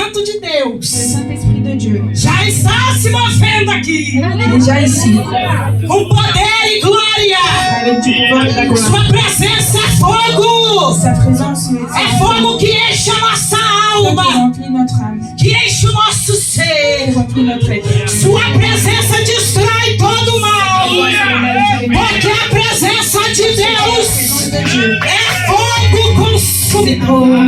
Santo de Le Deus Saint-Esprit de Dieu, já está se movendo aqui il est déjà ici, com poder e glória. avec du pouvoir et de la gloire. Sua presença é fogo. Sa présence É fogo que enche a nossa qui alma, remplit notre âme, que enche o nosso qui ser. remplit notre être. Sua presença destrói todo o mal, porque a presença de Deus é fogo consumidor.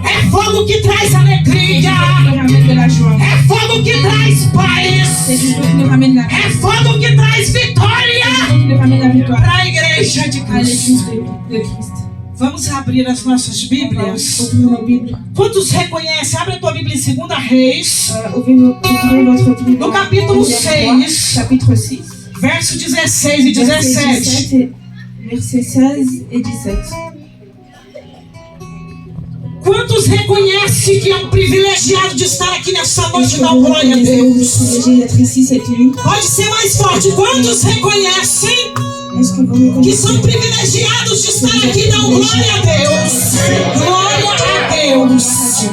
É fogo que traz alegria. Qui ramène de la joie. É fogo que traz C'est paz. du feu qui nous ramène la paix, É fogo que traz vitória qui nous ramène la victoire para a igreja de à l'église Cristo. de Christ. Vamos abrir as nossas Bíblias. Ouvrez nos Bibles. Quantos reconhecem? Abre a tua Bíblia em 2 Reis, Ouvrez votre Bible. no capítulo Deuxième roi, 6, chapitre 6, verso 16 e versets 17. versets 16 et 17. Quantos reconhecem que é um privilegiado de estar aqui nessa Est-ce noite? que Dá vous glória a reconnaissez le Deus. privilège d'être ici cette nuit? Pode ser mais forte. Quantos reconhecem Est-ce que vous que reconnaissez são privilegiados de estar aqui? Dá glória a Deus. Glória a Deus.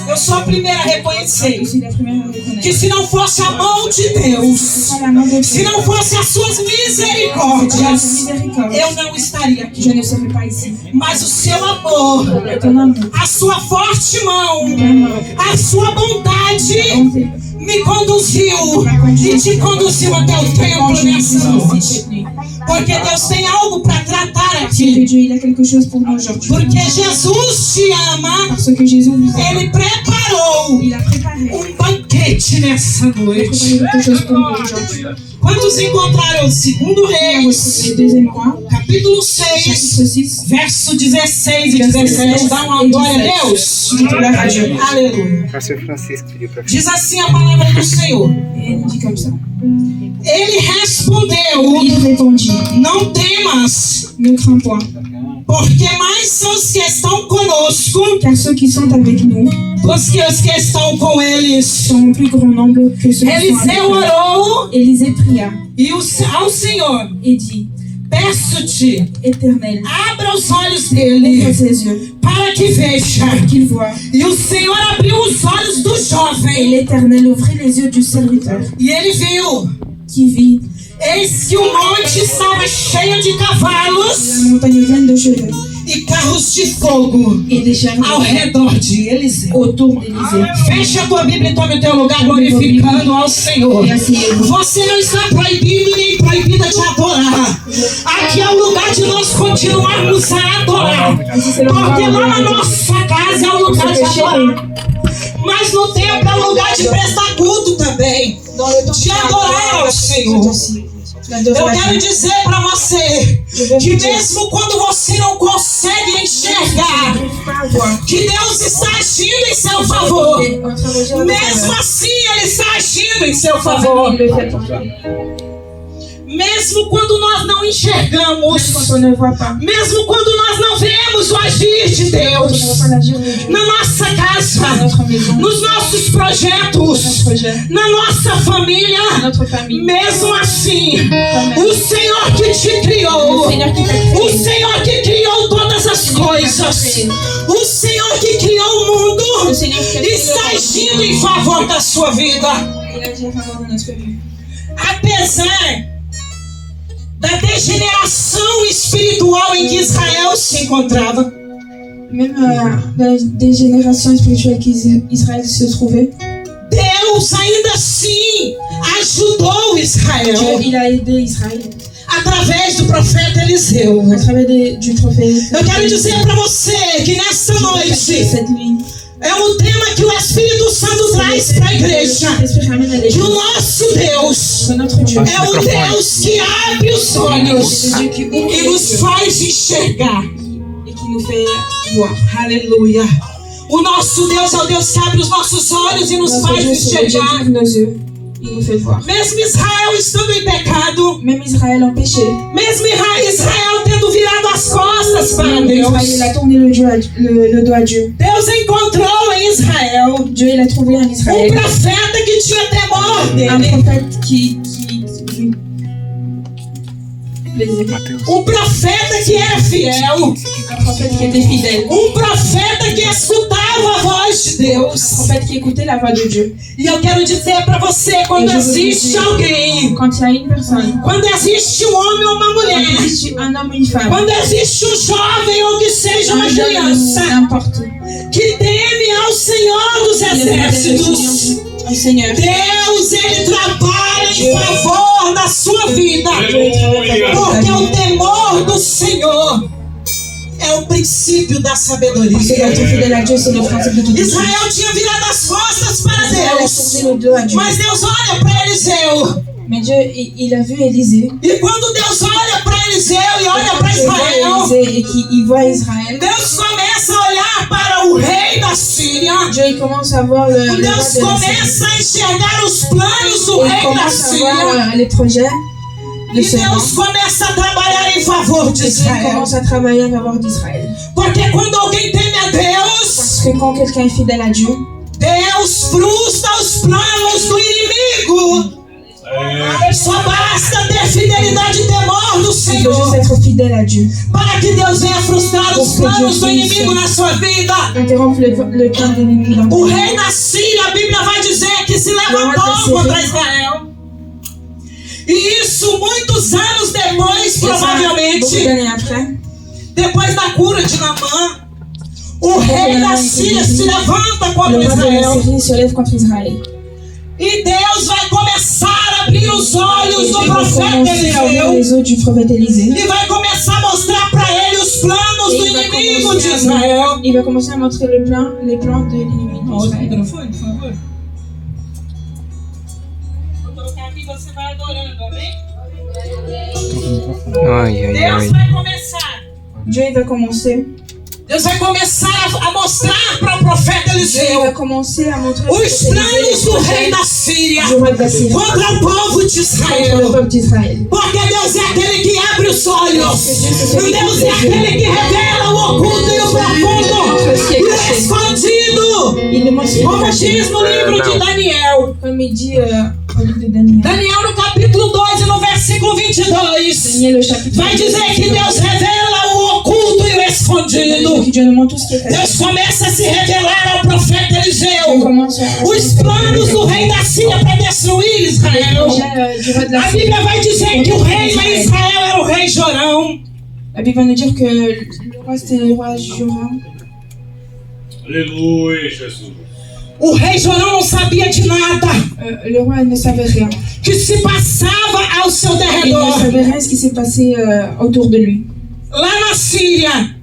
Eu sou a primeira a reconhecer Je suis la première à reconnaître. que se não fosse a mão de Deus, Sans la main de se Dieu, não fosse as suas sans misericórdias, miséricorde, eu não estaria aqui. je ne serais pas ici. Mas o seu amor, Ton amour, a sua forte mão, vraiment, a sua bondade bonté, me conduziu e te conduziu até o templo nessa noite. cette nuit. Porque Deus tem algo para tratar Que aqui. Dieu il a quelque chose pour nous aujourd'hui. Porque Jesus te ama, Parce que Jésus nous a, Ele preparou il a préparé banquete nessa noite. quelque chose pour nous aujourd'hui. Quantos encontraram o 2 Reis, Le deuxième roi, capítulo 6, chapitre 6, verso 16 e 17. Dá uma glória a Deus. glória a Dieu. Aleluia. Pastor Francisco pediu para Diz assim a palavra do Senhor. Et il dit comme ça. Ele respondeu: Il répondit, não temas, ne crains point, porque mais são os que estão conosco car ceux qui sont avec nous do que os que estão com eles. sont en plus grand nombre que ceux qui sont avec Eliseu nous. orou Élisée pria e ao Senhor: et dit, peço-te, Éternel, abra os olhos ouvre dele ses yeux, para que veja. qu'il voie. E o Senhor abriu os olhos do Et jovem l'Éternel ouvrit les yeux du serviteur, e ele viu. qui vit Eis que o monte estava cheio de la cavalos montagne pleine de cheveux e carros de fogo et des chars ao redor de Eliseu. autour d'Élisée. Fecha a tua Bíblia e tome o teu lugar glorificando ao Senhor. Et asseyez-vous. Você não está proibido nem proibida de adorar. Aqui é o lugar de nós continuarmos a adorar. Porque lá na nossa casa é o lugar de adorar. Mas no templo é o lugar de prestar culto também. De adorar ao Senhor. Eu quero dizer para você que mesmo quando você não consegue enxergar que Deus está agindo em seu favor, mesmo assim Ele está agindo em seu favor. Mesmo quando nós não enxergamos, Quand on ne voit pas, mesmo quando nós não vemos o agir de on ne Deus voit pas l'agir de Dieu na nossa dans casa, notre maison, nos nossos projetos, notre projet, na nossa família, notre famille. mesmo assim, o Senhor que te criou, o Senhor que criou todas as coisas, o Senhor que criou o mundo, Le Seigneur qui a créé está le agindo em favor da sua vida. Il agit en faveur de notre vie. Apesar da degeneração espiritual em que Israel se encontrava, Même des générations spirituelles qu'Israël se trouvait, Deus ainda assim ajudou Dieu Israel il a aidé Israël através do profeta Eliseu. à travers du prophète. Eu quero dizer para você que nesta noite Cette nuit, é um tema que o Espírito Santo traz para a igreja. l'Esprit ramène à Que l'église. o nosso Deus C'est notre Dieu. é um Deus que abre os olhos C'est Dieu qui ouvre e les nos yeux faz enxergar. et qui nous fait voir. Aleluia. O nosso Deus é o Deus que abre os nossos olhos e nos Notre faz Dieu, c'est le Dieu qui enxergar. ouvre nos yeux. Il nous fait voir. Mesmo Israel estando em pecado, Même Israël en péché. mesmo Israel tendo virado as costas para Deus, Israël il a tourné le dos à Dieu. Deus encontrou em Israel Dieu il a trouvé en Israël profeta que tinha temor un dele, prophète qui plaisait. Mateus. profeta que era fiel, Un prophète qui était fidèle. profeta que escutava a voz de Deus. prophète qui écoutait la voix de Dieu. E eu quero dizer para você, quando Et je veux existe vous dire, alguém, quand il y a une personne, quando existe um homem ou uma quand mulher, il existe un homme ou une femme, quando existe um jovem ou que seja uma un jeune criança, ou n'importe, que teme ao Senhor dos Exércitos, au Seigneur, Deus, Ele trabalha em favor da sua vida, Aleluia. porque o temor do Senhor é o princípio da parce sabedoria. qu'être fidèle à Dieu, c'est le principe de toute chose. Israel tinha virado as costas para Israël a Deus, tourné le dos à Dieu. mas Deus olha para Eliseu, Mais Dieu, il a vu Élisée. e quando Deus olha para Eliseu e Et olha quand para Dieu voit Israel, Élisée et qu'il voit Israël, Deus começa a olhar para o rei da Síria. Dieu il commence à voir le roi de Deus la Syrie. começa a enxergar os planos do Et il rei da commence à Síria. voir les projets de E ce roi. Deus começa a trabalhar em favor de Et Dieu Israel. commence à travailler en faveur d'Israël. Porque quando alguém teme a Deus, Parce que quand quelqu'un est fidèle à Dieu, Deus frustra os planos do inimigo. Só basta ter fidelidade e temor do il faut juste Senhor être fidèle à Dieu. para que Deus venha frustrar os planos do inimigo na sua vida. Interrompre le plan de l'ennemi dans O ta vie. rei da Síria, a Bíblia vai dizer que se levantou contra Israel. E isso muitos anos depois, Et ça, beaucoup provavelmente, d'années après, depois da cura de Naamã, o rei da Síria se levanta contra le roi de la Israel. Syrie se lève contre Israël. E Deus vai começar a abrir os olhos Et do Dieu va profeta commencer à ouvrir Eliseu. les yeux du prophète Élisée. E vai começar a mostrar para ele os planos Et do il va inimigo de commencer Israel. il va commencer à montrer les plans de l'ennemi d'Israël. microfone, por favor. Vou colocar aqui, você vai adorando, amém? Ai, ai, Deus ai. vai começar. Dieu il va commencer. Deus vai começar a mostrar para o profeta Dieu il va Eliseu commencer à montrer os planos do rei da Síria du roi de la Syrie contra o povo de contre le Israel. peuple d'Israël. Porque Deus é aquele que abre os olhos. Deus é aquele que revela o oculto e o profundo e o escondido. Il le montre Como diz no livro de Daniel. comme il dit au livre de Daniel. Daniel no capítulo 2 e no versículo 22. Daniel au chapitre Vai dizer que Deus revela o oculto e o escondido. que Dieu nous montre tout ce qui est caché. Deus começa a se revelar ao profeta Dieu Eliseu commence à os planos do rei da Síria para destruir Israel. projet du roi de la A Syrie. Bíblia vai dizer que o rei em Israel era o rei Jorão. La Bible va nous dire que le roi c'était le roi Joram. Aleluia, Jesus. O rei Jorão não sabia de nada Le roi ne savait rien. que se passava ao seu Il ne derredor. savait rien de ce qui s'est passé autour de lui. Lá na Síria,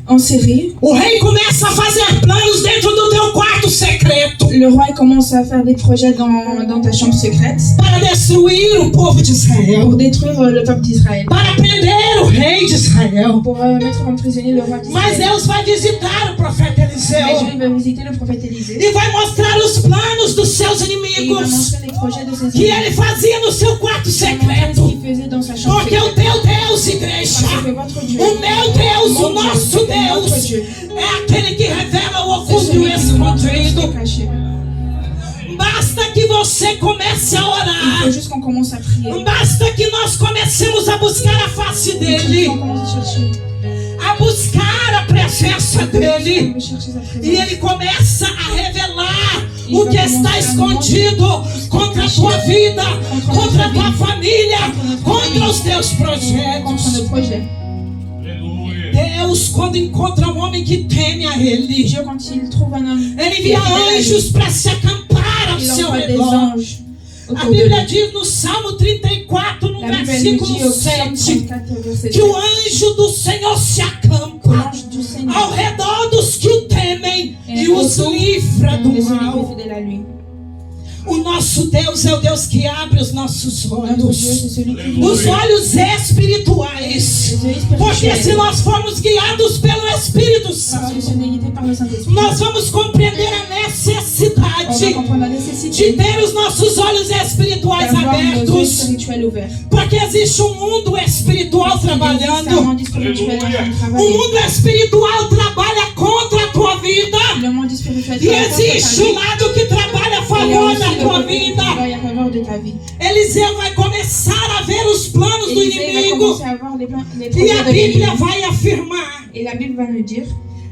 En Syrie, o rei começa a fazer planos dentro do teu quarto secreto le roi il commence à faire des projets dans ta chambre secrète para destruir o povo de Israel, pour détruire le peuple d'Israël, para prender o rei de Israel. pour mettre en prisonnier le roi Mas d'Israël. Deus vai visitar o profeta Mais Dieu Eliseu il va visiter le prophète Élisée e vai mostrar os planos dos seus et il va inimigos montrer les projets de ses que ennemis. ele fazia no seu quarto Ce secreto. qu'il faisait dans sa chambre Porque o secrète. teu Deus, igreja, Parce que votre Dieu, o meu Deus, o nosso notre Deus, Dieu, é aquele que revela o c'est oculto e o celui qui nous montre ce qui est escondido. caché. Basta que você comece a Il orar. faut juste qu'on commence à prier. Basta que nós comecemos a buscar a face Il dele, faut qu'on commence à chercher. a buscar a presença dele. On veut chercher sa présence. E ele começa a revelar o que está escondido contra a tua vida, contra a tua família, contra os teus Contre projetos. nos projets. Aleluia. Deus, quando encontra um homem que teme a ele, Dieu, quand il trouve un homme, ele envia anjos para se acampar ao il seu envoie des redor. anges A autour de Bíblia lui. diz no Salmo 34, no La Bible elle nous versículo dit au psaume 7, 34, verset que 7, o anjo do Senhor se acampa l'ange du Seigneur ao redor dos que o temem e os livra do de celui qui est mal. fidèle à lui. O nosso Deus é o Deus que abre os nossos Notre Dieu, olhos, c'est celui qui os olhos espirituais. les yeux Porque se spirituels. nós formos guiados pelo Espírito Parce Santo, que si on est guidé par le Saint-Esprit, nós vamos compreender a on va necessidade comprendre la de nécessité ter os nossos olhos espirituais d'avoir nos yeux abertos. spirituels ouverts. Porque existe um mundo espiritual Il existe un trabalhando. monde spirituel en train de O travailler. mundo espiritual trabalha contra a tua vida. Le monde spirituel E travaille contre ta existe um vie. lado que trabalha a Il y a favor aussi da le tua côté qui vida. travaille à faveur de ta vie. Eliseu vai começar a ver os planos do Élisée va inimigo. commencer à voir les E projets a de l'ennemi. Bíblia vai afirmar Et la Bible va nous dire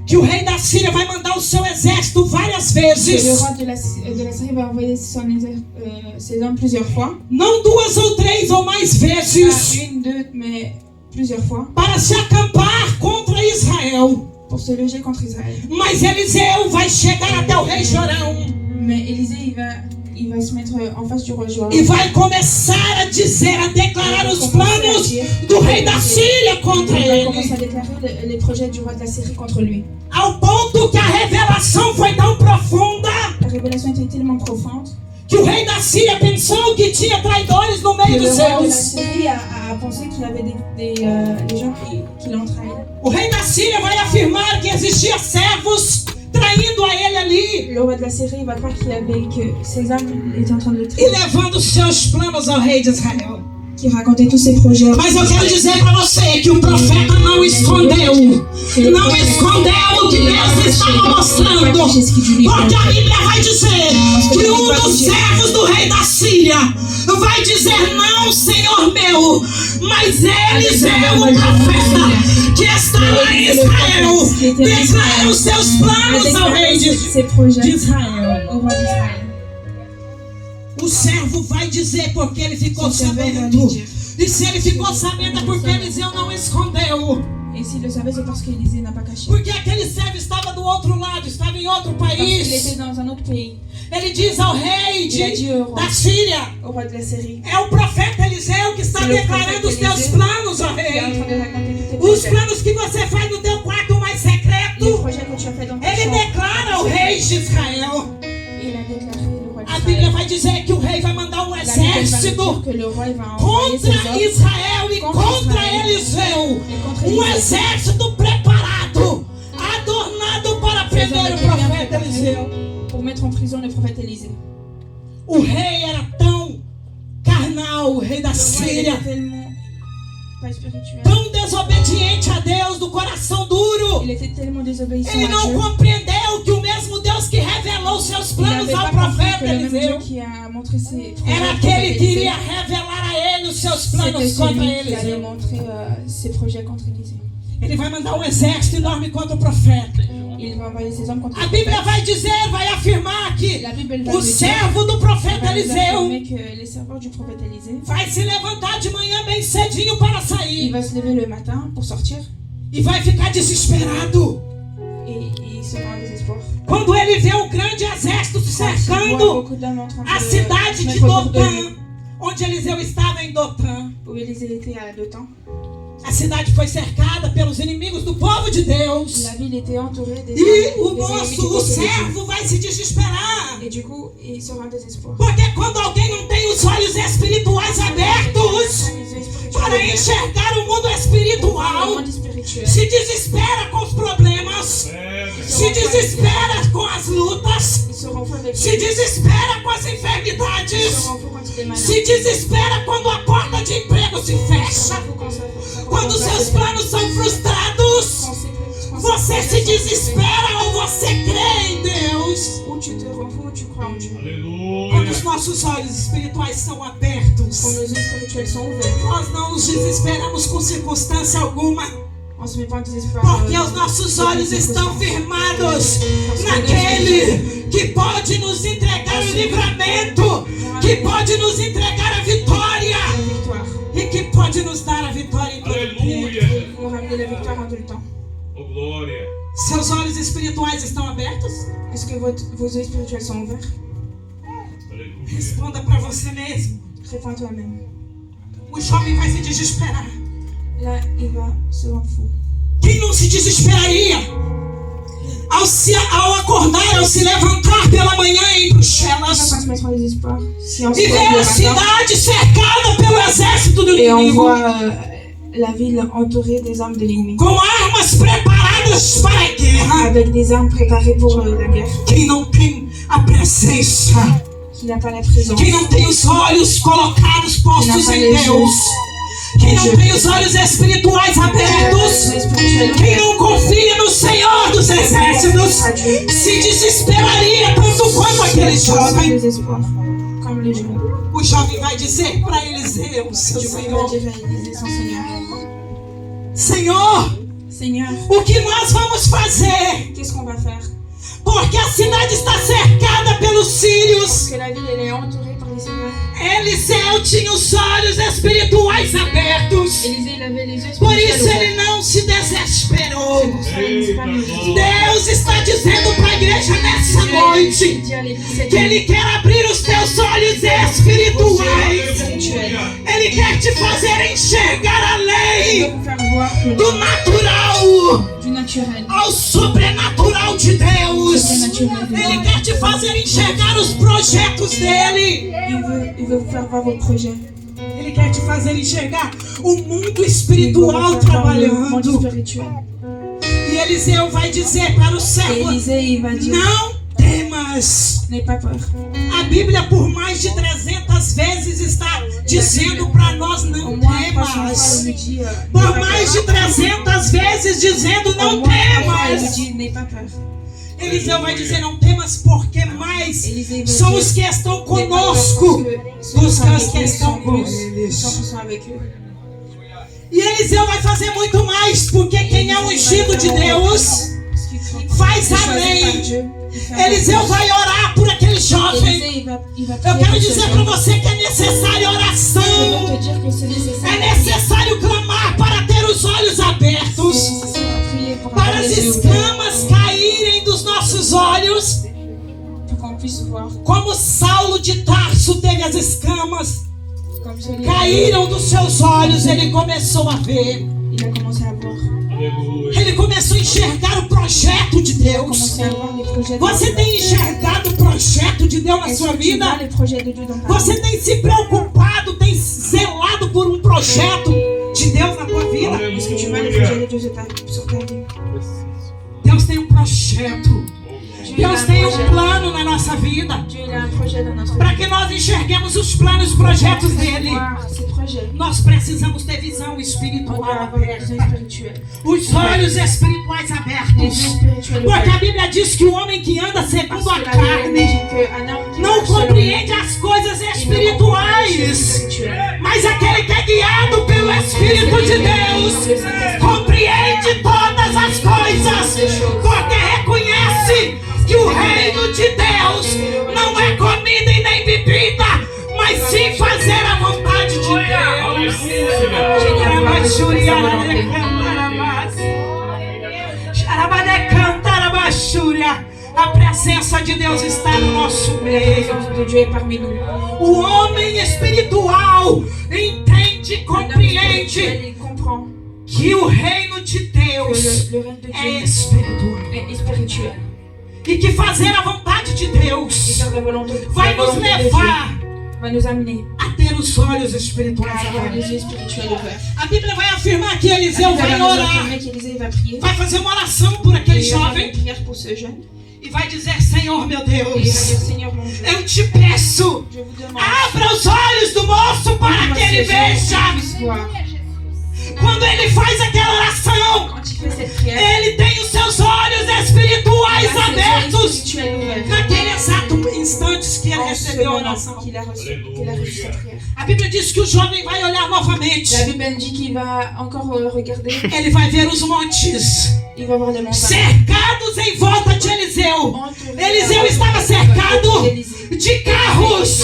que que o rei da Síria vai mandar o seu exército várias que le vezes. roi de la Syrie va envoyer ses hommes plusieurs fois. Não 2 ou 3 ou mais Pas vezes. une, deux, mais plusieurs fois. Para se acampar contra Israel. Pour se loger contre Israël. Mas Eliseu vai chegar até o rei Jorão. Mais Élisée, il va se mettre en face du roi Joram. E vai começar a dizer, a declarar os planos do rei da Síria contra Il va ele. commencer à déclarer les projets du roi de la Syrie contre lui. Ao ponto que a revelação foi tão profunda La révélation était tellement profonde que o rei da Síria pensou que tinha traidores no que meio le dos roi de la seus. Syrie a pensé qu'il y avait des gens qui l'ont trahi. O rei da Síria vai afirmar que existia servos traindo a ele ali Le roi de la Syrie va croire que ses hommes étaient en train de le e trahir, levando seus planos ao rei de Israel. qui racontaient tous ses projets. Mas eu quero dizer para você que o profeta não escondeu. Não escondeu o que Deus estava mostrando. Porque a Bíblia vai dizer que um dos servos do rei da Síria vai dizer: não, Senhor meu, mas Eliseu, o profeta, que está lá em Israel, declara os seus planos ao rei de Ses projets Israel. au roi d'Israël. O servo vai dizer porque ele ficou Son serveur va lui sabendo. dire. E se ele ficou sabendo é porque Eliseu não escondeu. Et s'il le savait, c'est parce qu'Élisée n'a pas caché. Porque aquele servo estava do outro lado, estava em outro Parce qu'il était país. dans un autre pays, Ele diz ao rei Il a dit au roi. da Síria: au roi de la Syrie, é o profeta Eliseu que está C'est le declarando os profeta teus Eliseu planos, ó qui est en rei. train de raconter tous tes Os projets. planos que você faz no teu quarto mais Les secreto. projets que tu as fait dans ta Ele chambre. declara ao rei de Israel. Il a déclaré le roi A Bíblia d'Israël. vai dizer que o rei vai mandar um La Bible va nous exército dire que le roi il va envoyer ses contra hommes Israel e Contra contra Israel. Eliseu. et contre Um Élisée. exército preparado, adornado para Ces hommes prender o étaient bien profeta préparés Eliseu. pour mettre en prison le prophète Élisée. O rei era tão carnal, o rei da Le roi il Síria, était tellement pas spirituel. tão desobediente a Deus, do coração duro. Il était tellement désobéissant Ele à não Dieu. compreendeu que o mesmo Deus que revelou seus Il planos n'avait ao pas compris profeta que le même Dieu Eliseu qui a montré ses projets era au aquele prophète que Élisée, iria revelar a ele os seus c'était planos contra celui qui allait Eliseu. montrer ses projets contre Élisée. Ele vai mandar um exército enorme contra o profeta. Il va envoyer ses hommes contre A le Bíblia prophète. vai dizer, vai afirmar que La Bible va o nous dire, servo do profeta va nous Eliseu affirmer que les serveurs du prophète Élisée, vai se levantar de manhã bem cedinho para il sair va se lever le matin pour sortir e vai ficar desesperado et il sera en désespoir. quando ele vê o grande exército Il voit cercando beaucoup d'hommes en train a de cidade se de mettre autour de lui. Dotã, onde Eliseu estava em Dotã. Où Élisée était à Dothan. A cidade foi cercada pelos inimigos do povo de Deus. La ville était entourée des E o ennemis du moço, peuple o de Dieu. servo vai se desesperar. Et du coup, il sera en désespoir. Porque quando alguém não tem os olhos espirituais abertos Les yeux spirituels para ouverts, enxergar o mundo le espiritual, monde spirituel. se desespera com os problemas, se desespera com as lutas, Ils seront fous avec se lui. desespera com as Ils enfermidades, seront fous quand il est malade. se desespera quando a porta de emprego se Ils fecha, seront fous quand quando seus planos são frustrados. Você se desespera ou você crê em Deus? Ou tu te rends fou ou tu crois en Dieu. Quando Aleluia. os nossos olhos espirituais são Quand abertos, nos yeux spirituels sont ouverts, nós não nos desesperamos com circunstância alguma, on se met pas en désespoir. porque os nossos olhos estão firmados naquele que pode nos entregar o livramento, que pode nos entregar a vitória La victoire. e que pode nos dar a vitória em todo tempo. Aleluia. Nous ramener la victoire en tout le temps. Oh, glória. Seus olhos espirituais estão abertos? Est-ce que vos yeux spirituels sont ouverts? Aleluia. Responda para você mesmo. Réponds à toi-même. O jovem vai se desesperar. Là, il va se rendre fou. Quem não se desesperaria ao acordar, ao se levantar pela manhã em On va Bruxelas pas se mettre en désespoir. Si on se e ver a lève le matin cidade cercada pelo exército do et on inimigo, voit la ville entourée des armes de l'ennemi, com armas preparadas para a guerra. avec des armes préparées pour la guerre, Quem não tem a presença, qui n'a pas la présence, quem não tem os olhos colocados postos em Deus, quem não tem os olhos espirituais abertos, les spirituels quem não confia no Senhor dos Exércitos, se desesperaria tanto quanto aquele sans jovem. désespoir, comme les jeunes. O jovem vai dizer para Eliseu, seu Du coup, il va Senhor: dire à Élisée, son Seigneur, Senhor, Seigneur, o que nós vamos fazer? qu'est-ce qu'on va faire? Porque a cidade está cercada pelos sírios. Parce que la ville, elle est entourée par les Syriens. Eliseu tinha os olhos espirituais abertos. Élisée, il avait les yeux Por spirituels isso ele ouverts. não se desesperou. C'est pour ça qu'il ne s'est pas mis. Deus está dizendo para a igreja nessa noite Il dit à l'église cette que Ele quer abrir os teus olhos espirituais. spirituelle. Ele quer te fazer enxergar Il além va vous faire voir que do natural du naturel. ao sobrenatural de Deus. Ele quer te fazer enxergar os projetos dele. Il veut vous faire voir vos projets. Ele quer te fazer enxergar o mundo Il veut espiritual vous faire voir le monde trabalhando. spirituel. E Eliseu vai dizer para o Et servo: Élisée, il va dire, não temas. n'aie pas peur. A Bíblia por mais de 300 vezes está dizendo para nós Au não moins 300 fois, il temas. nous dit, n'aie Por pas mais de peur. 300 vezes dizendo Au não moins 3 fois, il nous temas. dit, n'aie pas peur. Eliseu vai dizer não temas porque mais Élisée va são dire, os que estão n'aie pas peur conosco parce que dos ceux que qui sont avec eux estão sont com plus, eles. ceux qui sont avec eux. E Eliseu vai fazer muito mais, porque quem é ungido de Deus faz além. Eliseu vai orar por aquele jovem. Eu quero dizer para você que é necessária oração. É necessário clamar para ter os olhos abertos, para as escamas caírem dos nossos olhos, como Saulo de Tarso teve as escamas, caíram dos seus olhos, ele começou a ver. Il a commencé à voir. Aleluia. Ele começou a enxergar o projeto de Il a Deus. commencé à voir les projets de Você Dieu. tem enxergado o projeto de Deus na Est-ce sua que tu vois vida? les projets de Dieu dans ta Você vie? tem se preocupado, tem zelado por um projeto de Deus na tua vida? Est-ce que tu vois les projets de Dieu sur ta vie? Deus tem um projeto. Dieu il a Deus un tem um projet. plano na nossa vida. Dieu il a un projet dans notre Para vie. que nós enxerguemos os planos e projetos dele, Voir ses projets. nós precisamos ter visão On doit espiritual avoir la aberta. vision spirituelle. Os olhos espirituais Les abertos. yeux spirituels Porque a ouverts. Bíblia diz que o homem que anda Parce segundo que a la Bible carne dit qu'un homme qui não marche selon compreende as coisas il ne comprend pas les choses espirituais. spirituelles. Mas aquele que é guiado pelo Espírito de Deus compreende todas as coisas, porque reconhece que o reino de Deus não é comida e nem bebida, mas sim fazer a vontade de Deus. A presença de Deus está no nosso La meio. présence de Dieu est parmi nous. O homem espiritual entende, L'homme compreende spirituel, il comprend que o reino de que Deus le règne de é Dieu espiritual est spirituel. e que fazer a vontade de Et Deus faire la volonté vai la nos volonté de Dieu levar va nous amener a ter os olhos à espirituais avoir abertos. les yeux spirituels ouverts. A Bíblia vai afirmar que La Eliseu Bible vai va nous orar, affirmer qu'Élisée va prier. vai fazer uma oração por aquele Et il va faire jovem une prière pour ce jeune. e vai dizer: Senhor meu Et il va dire, Deus, Seigneur mon Dieu, eu te peço, je vous demande abra os olhos do moço para ouvre que ses ele yeux, veja. qu'il puisse voir. Quando ele faz aquela oração, Quand il fait cette prière, ele tem os seus olhos espirituais il a ses yeux abertos. spirituels ouverts. Naquele exato instante que ele En ce recebeu a moment oração. qu'il a reçu cette prière. A Bíblia diz que o jovem vai olhar novamente. La Bible elle dit qu'il va encore regarder, Ele vai ver os montes il va voir les montagnes. cercados em volta de Eliseu. Eliseu estava cercado de carros,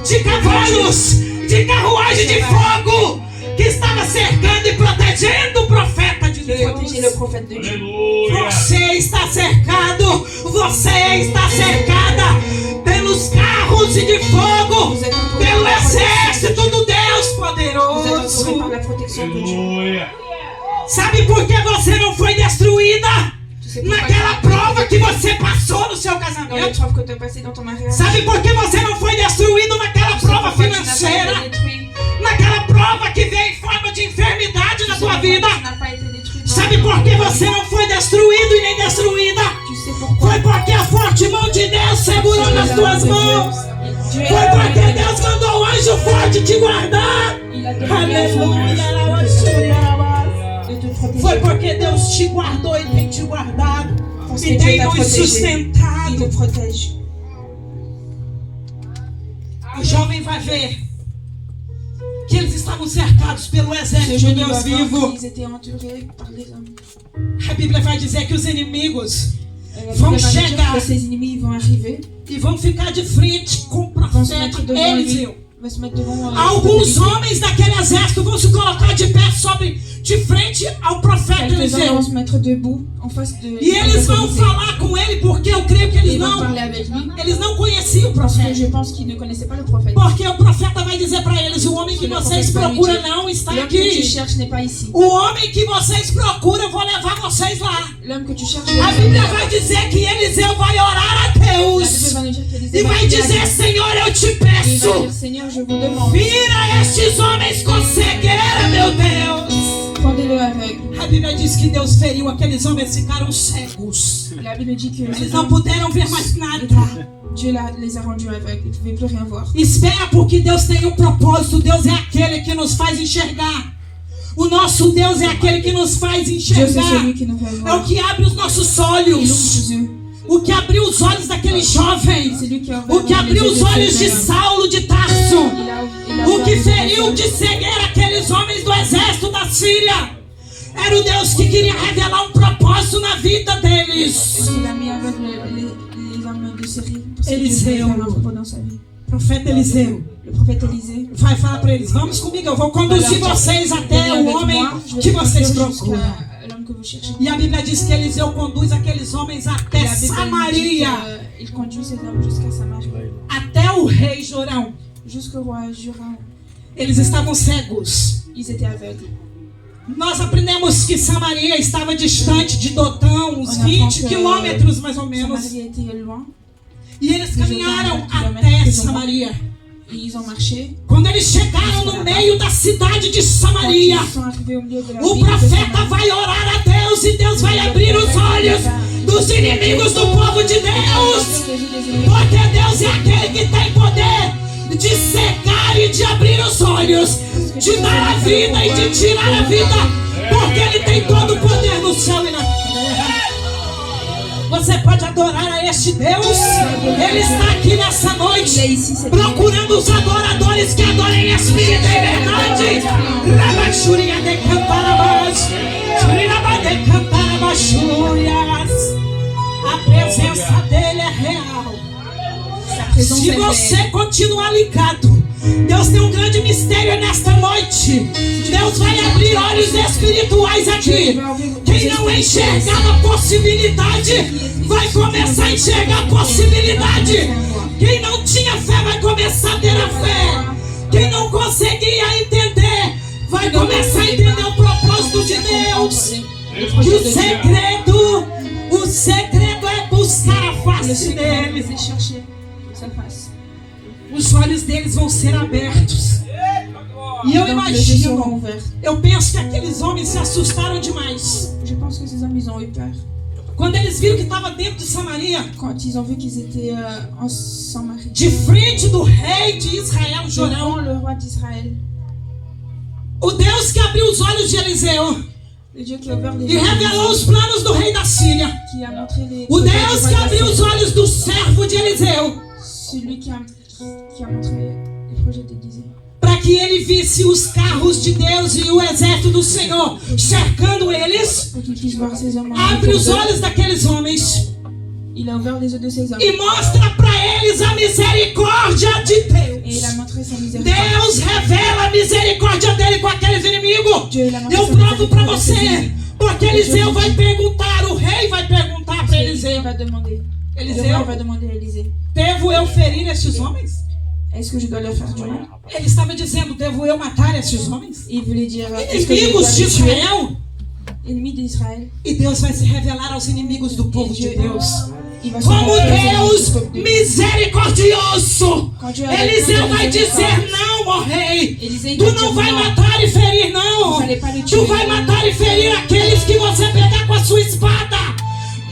de cavalos, de carruagem de fogo que estava cercando e protegendo o profeta de Protéger le Deus. prophète de Dieu. Aleluia. Você está cercado, você está cercada pelos carros e de fogo, Vous êtes entouré pelo par la protection de exército Dieu. do Deus Vous êtes entouré poderoso. par la protection de Dieu. Aleluia. Sabe por que você não foi destruída Tu sais pourquoi naquela prova que você passou no seu dans casamento? l'épreuve que tu as passée dans ton mariage. Sabe por que você não foi destruído naquela Tu sais prova pourquoi tu n'as pas financeira? été détruit. Naquela prova que veio em forma de enfermidade na Tu sais tua pourquoi vida? tu n'as pas été détruit. Sabe por que você não foi destruído e nem destruída? Tu sais pourquoi. Foi porque a forte mão de Deus segurou nas tuas mãos. Dieu Foi porque Deus mandou o anjo forte te guardar. il a demandé à son ange de te Foi protéger. porque Deus te guardou e tem te guardado. Parce E que Dieu tem t'a nos protégé. Il sustentado. te protège. O jovem vai ver que eles estavam cercados pelo Ce exército de jeune Deus doit voir vivo. qu'ils étaient entourés par les hommes. A Bíblia vai dizer que os inimigos La Bible vão va nous dire chegar que ses ennemis vont arriver, e vão ficar de frente com o vont se mettre profeta devant lui, Eliseu. vont se mettre devant Alguns homens daquele exército vão se colocar de pé de frente ao profeta quelques-uns vont Eliseu. se mettre debout en face de E eles vão Élisée. falar com ele, porque eu creio que Ils vont parler eles avec lui não conheciam o parce que profeta. je pense qu'ils ne connaissaient pas le prophète. Porque o profeta vai dizer para eles: o homem que Le vocês prophète va lui procuram dire, não está l'homme que tu aqui. cherches n'est pas ici. O homem que vocês procuram, eu vou levar vocês lá. L'homme que tu cherches A Bíblia vai dizer que Eliseu vai orar a La Bible Deus va nous dire qu'Élisée e va vai prier à dizer: Dieu. Senhor, eu te Et il va peço, dire, Seigneur, je vous demande, vira estes homens com cegueira, meu Deus. rendez-le aveugle. A Bíblia diz que Deus feriu, aqueles homens ficaram cegos. La Bible dit que Eles não puderam ver mais nada. Dieu les a rendus aveugles, ils ne pouvaient plus rien voir. Espera, porque Deus tem um propósito. Deus é aquele que nos faz enxergar. O nosso Deus é aquele que nos faz Dieu, c'est enxergar. celui qui nous fait É o voir. que abre os nossos Il ouvre olhos. tes yeux. O que abriu os olhos daquele jovem. C'est lui qui a O ouvert que abriu les os yeux de olhos ce de jeune homme. Saulo de Tarso. Il a O ouvert que les feriu yeux de cegueira aqueles homens do exército da Síria. Era o Deus que queria revelar um propósito na vida deles. Il a mis aveugle les hommes de Syrie parce que Élisée, Dieu voulait faire un propos dans sa vie. Profeta Eliseu Le prophète Élisée vai falar para eles: vamos comigo, eu vou conduzir vocês até o homem que vocês procuram. l'homme que vous cherchez. E a Bíblia diz que Eliseu conduz aqueles homens até La Bible dit Samaria, qu'il conduit ces hommes jusqu'à Samarie, até o rei Jorão. jusqu'au roi Joram. Eles estavam cegos. Ils étaient aveugles. Nós aprendemos que Samaria estava distante de Dotão, uns On 20 apprend que quilômetros mais ou menos. Samarie était loin E eles caminharam Jordan, até Samaria. et ils ont marché. Quando eles chegaram no meio da cidade de Quand Samaria, ils sont arrivés au milieu de la o ville de profeta Samarie, vai orar a Deus e Deus vai abrir os olhos dos inimigos do povo de Deus. Porque Deus é aquele que tem poder de cegar e de abrir os olhos, de dar a vida e de tirar a vida, porque Ele tem todo o poder no céu e na terra. Você pode adorar a este Deus. Ele está aqui nessa noite, procurando os adoradores que adorem em espírito e verdade. Rabaxuria de cantarabas, Rinaba de cantarabachurias. A presença dele é real. Se você continuar ligado, Deus tem um grande mistério nesta noite. Deus vai abrir olhos espirituais aqui. Quem não enxergava a possibilidade, vai começar a enxergar a possibilidade. Quem não tinha fé, vai começar a ter a fé. Quem não conseguia entender, vai começar a entender o propósito de Deus. E o segredo é buscar a face dele. c'est chercher sa face. Os olhos deles vão ser abertos. E eu Donc, les yeux seront imagino, ouverts. eu penso que aqueles homens se assustaram demais. Je pense que ces hommes, ils ont eu peur. Quando eles viram que estava dentro de Samaria, Quand ils ont vu qu'ils étaient en Samarie, de frente do rei de Israel, Jorão, devant le roi d'Israël, o Deus que abriu os olhos de Eliseu le Dieu qui a ouvert les e revelou os planos do rei da Síria, qui a montré les o projets Deus du que roi abriu os d'Israël. olhos do servo de Eliseu, Celui qui a montré les projets d'Élisée. para que ele visse os carros de Deus e o exército do Senhor cercando eles. Pour qu'il puisse voir ces hommes en Abre os autour d'eux. olhos daqueles homens Il a ouvert les yeux de ces hommes e mostra para eles a misericórdia de et Deus. il a montré sa miséricorde. Deus revela a misericórdia dele com aqueles inimigos. Dieu, il a montré Eu sa provo para miséricorde à ses você, ennemis. porque Eliseu vai perguntar, o rei vai perguntar para Élisée Eliseu: va demander. Le Eliseu, roi va demander à Élisée, devo eu ferir estes homens? est-ce que je dois leur faire du mal? Ele estava dizendo: devo eu matar estes homens? Il voulait dire, est-ce que je dois Inimigos de les tuer? Israel. Ennemis d'Israël. E Deus vai se revelar aos inimigos do povo de Deus Il va se como révéler aux Deus ennemis du peuple de Dieu. misericordioso. Quand Dieu a Eliseu vai répondu, dizer: não, ó rei, Élisée, il tu va não dire vai non. matar e ferir, não. Vous n'allez pas les Tu tuer. vai matar e ferir aqueles que você pegar com a sua espada,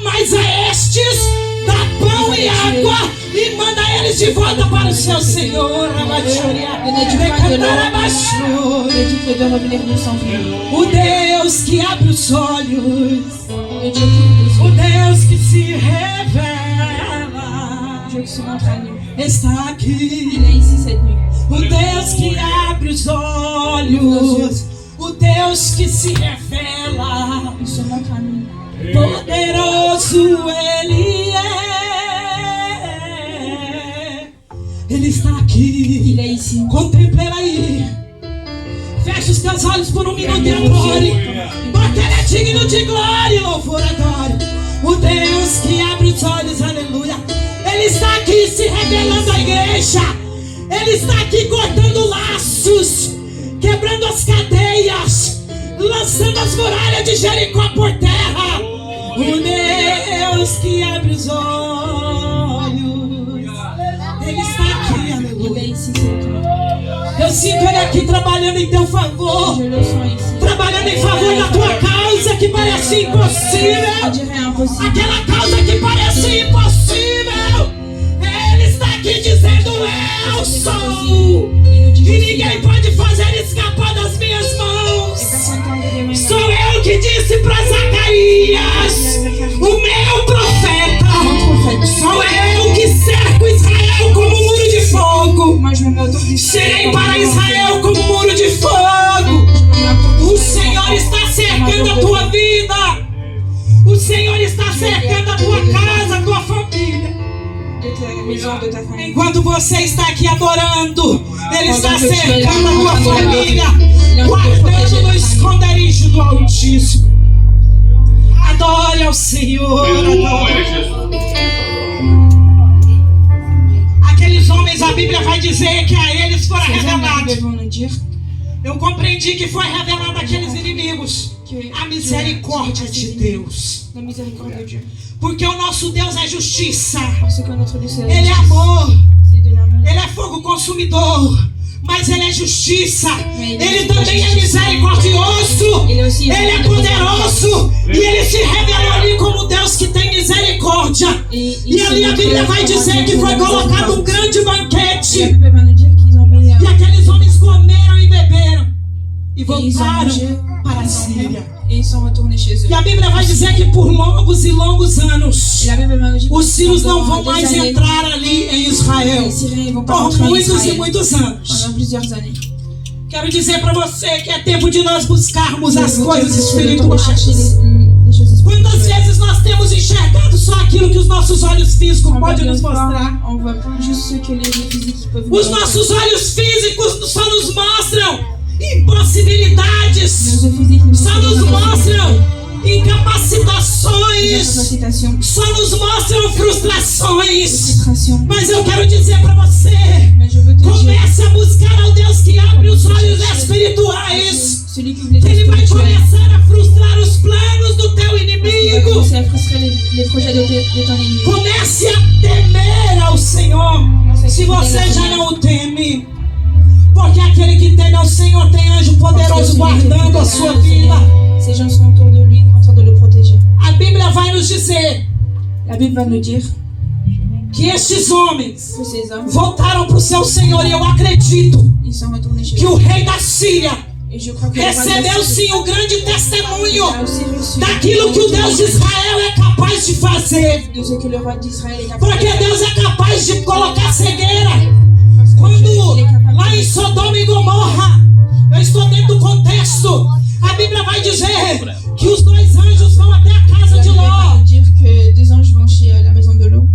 mas a estes dá pão e água e manda eles de volta para o seu Senhor. Ne dis pas de l'eau, ne dis que de revenir nous sans vie. O Deus que abre os olhos, Le Dieu qui ouvre les o yeux, Deus que se revela. Dieu qui se montre à nous. está aqui. Il est ici cette nuit. O Deus que abre os olhos, o Deus que se revela, Il se montre à nous. poderoso Ele é. Ele está aqui. Il est ici. Contemple Ele aí. Feche os teus olhos por um minuto e adore, porque Ele é digno de glória e louvor agora. O Deus que abre os olhos, aleluia. Ele está aqui se revelando à igreja. Ele está aqui cortando laços, quebrando as cadeias, lançando as muralhas de Jericó por terra. O Deus que abre os olhos, Ele está aqui, Il aleluia. est ici cette nuit. Eu sinto Ele aqui trabalhando em teu favor, Je le sens ici. trabalhando em favor da tua causa que parece On impossível. dirait impossible. Aquela causa que parece impossível, Ele está aqui dizendo: eu sou, e ninguém pode fazer Ele escapar das minhas Et mãos. personne peut enlever mes mains. Sou eu que disse para Zacarias, o meu profeta. Sou eu que cerco Israel como um muro de fogo. Moi je me mets autour d'Israël. Serei para Israel como um muro de fogo. O Senhor está cercando a tua vida. O Senhor está cercando a tua casa, a tua família. De ta maison, de ta famille. Enquanto você está aqui adorando, Ele está Quando eu estiver cercando a tua adorando, família, Ele guardando no esconderijo do Altíssimo. Adore ao Senhor. Glória a Adore. Jesus. Aqueles homens, a Bíblia vai dizer que a eles foram Ces hommes, la revelados. Bible vont nous dire Eu compreendi que foi revelado àqueles inimigos que a misericórdia de Deus. la miséricorde de Dieu. Porque o nosso Deus é justiça. Parce que notre Dieu c'est la Ele é justice. amor. C'est de l'amour. Ele é fogo consumidor. Mas Ele é justiça. Ele também é misericordioso. Ele é aussi Ele é poderoso. E Ele se revelou ali como Deus que tem misericórdia. E ali a Bíblia vai dizer que foi colocado um grande Et la banquete. Bible va nous dire qu'ils ont mis E aqueles homens comeram e beberam. E et ils ont voltaram mangé para a Síria. et ils sont retournés chez eux. E a Bíblia vai dizer que por longos e longos anos Et la Bible va nous dire os sírios não vão pendant des mais années, entrar ali em Israel. les Syriens ils vont pas Por rentrer en muitos e Israël muitos anos. pendant plusieurs années. Quero dizer para você que é tempo de nós buscarmos as Je veux coisas dire que c'est le temps de chercher espirituais. les choses Quantas spirituelles. vezes nós temos enxergado só aquilo que os nossos olhos físicos podem Combien nos de fois, mostrar? on voit pas juste ce que les yeux physiques peuvent nous Os montrer. nossos olhos físicos só nos mostram impossibilidades, Nos yeux physiques nous só nos montrent mostram des incapacitações, incapacitations, só nos mostram frustrações. frustrations. Mas eu quero dizer para você, Mais je veux te dire, comece a buscar ao Deus que abre os olhos espirituais. celui qui ouvre les Ele yeux vai spirituels, começar a frustrar os planos do teu il va inimigo. commencer à frustrer les projets de ton ennemi. Comece a temer ao Senhor, se você já não o teme. Porque aquele que teme ao Senhor tem anjo poderoso guardando a sua vida. Ces gens sont autour de lui, en train de le protéger. A Bíblia vai nos dizer La Bible va nous dire que estes homens que ces hommes, voltaram para o seu Senhor e eu acredito ils sont retournés chez que eux. o rei da Síria Et je crois que le roi de la recebeu Syrie sim o grande a testemunho aussi reçu daquilo que o Deus de Israel é capaz de fazer. de ce que le roi d'Israël est capable Porque de faire. Deus é capaz de colocar cegueira. Quando lá em Sodoma e Gomorra, eu estou dentro do contexto, a Bíblia vai dizer que os dois anjos vão até a casa La de Bible va Ló. nous dire que deux anges vont chez la maison de Lot.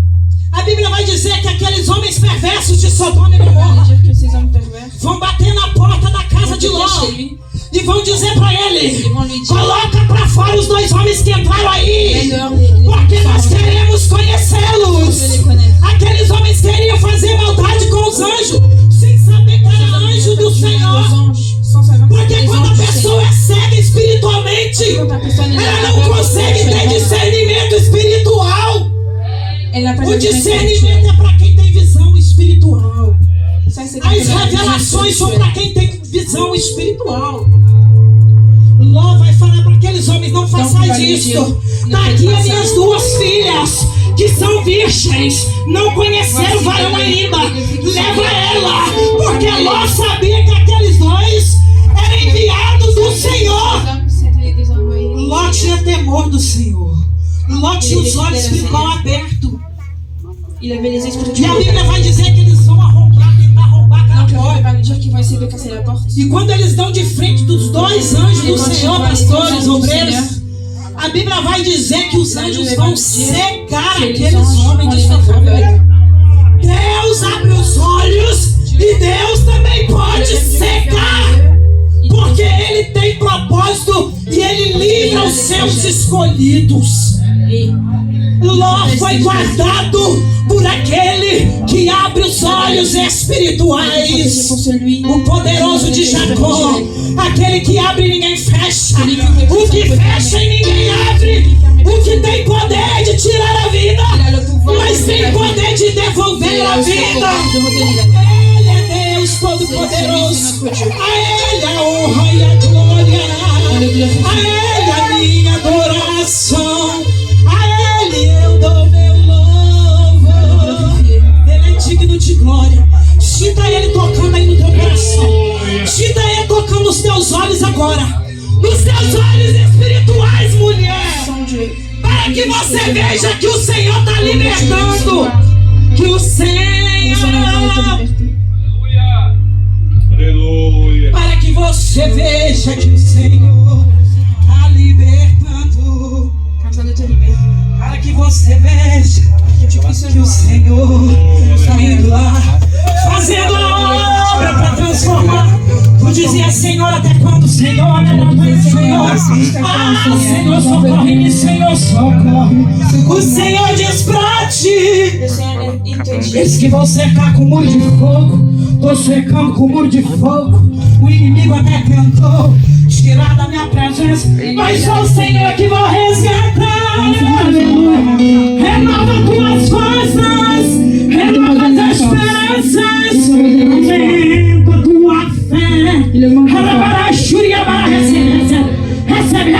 A Bíblia vai dizer que aqueles homens perversos de Sodoma e La Bible va Gomorra nous dire que ces hommes pervers vão bater na porta da casa vont de Ló venir chez lui e vão dizer para ele: et vont lui dire coloca para fora os dois homens que entraram mets aí, dehors porque nós je queremos veux conhecê-los. les connaître. Aqueles homens queriam fazer maldade com os anjos sem saber que era anjo do Aux Senhor. anges, sans savoir que Porque les quando a anges pessoa é cega espiritualmente, quand la personne est ela não consegue ter discernimento espiritual. elle n'a pas O de discernimento é para quem tem visão espiritual. Ça, c'est As quelque chose de revelações são spirituel. para quem tem visão espiritual. Ló vai falar para aqueles homens: não façais isso. Daqui as minhas duas filhas, que são virgens, não conheceram o varão ainda. Leva ela, porque Ló sabia que aqueles dois eram enviados do Senhor. Les hommes, c'était des envoyés. Ló tinha temor do Senhor. Ló tinha os olhos espiritual abertos. Il avait les esprits de E a Dieu. Bíblia vai dizer que eles vão tentar roubar aquela Donc la Bible porta. va nous dire qu'ils vont essayer de casser la porte. E quando eles dão de frente dos dois anjos do Senhor, pastores, obreiros, a Bíblia vai dizer que os anjos vão cegar Que les aqueles anges vont homens de les mettre favor. aveugles. Deus abre os olhos e Deus também pode cegar. Porque Ele tem propósito e Ele livra os seus escolhidos. Et Ló foi guardado por aquele que abre os olhos protégé espirituais. pour celui O poderoso de Jacó, aquele que abre e ninguém fecha, o que fecha e ninguém abre, o que tem poder de tirar a vida, il a le pouvoir mas de tem donner la vie. poder de devolver Il a a aussi le vida. pouvoir de redonner la vie. Ele é Deus Todo-Poderoso, a Ele a honra e a glória, a Ele a minha adoração, a Ele eu dou meu louvor. Ele é digno de glória. Sinta Ele tocando aí no teu coração. Sinta Ele tocando nos teus olhos agora. Nos teus olhos espirituais, mulher. Sans Dieu. Para que você veja que o Senhor está libertando. Que o Nous sommes en Senhor. liberté. Aleluia. Para que você veja que o Senhor está libertando. Afin de te libérer. Para que você veja que o Senhor está indo lá, fazendo a obra para transformar. Tu dizia, Senhor, até quando, Senhor? Senhor, Senhor, socorre-me, Senhor, socorre. O Senhor diz pra ti: Le Seigneur, il te dit, eis que vou cercar com muro de fogo. Tô cercando com muro de fogo. O inimigo até tentou tirar da minha presença, mas sou o Senhor que vou resgatar. Aleluia. Renova tuas forças, renova as esperanças, aumenta tua fé. Arabarachuriabara, recebe,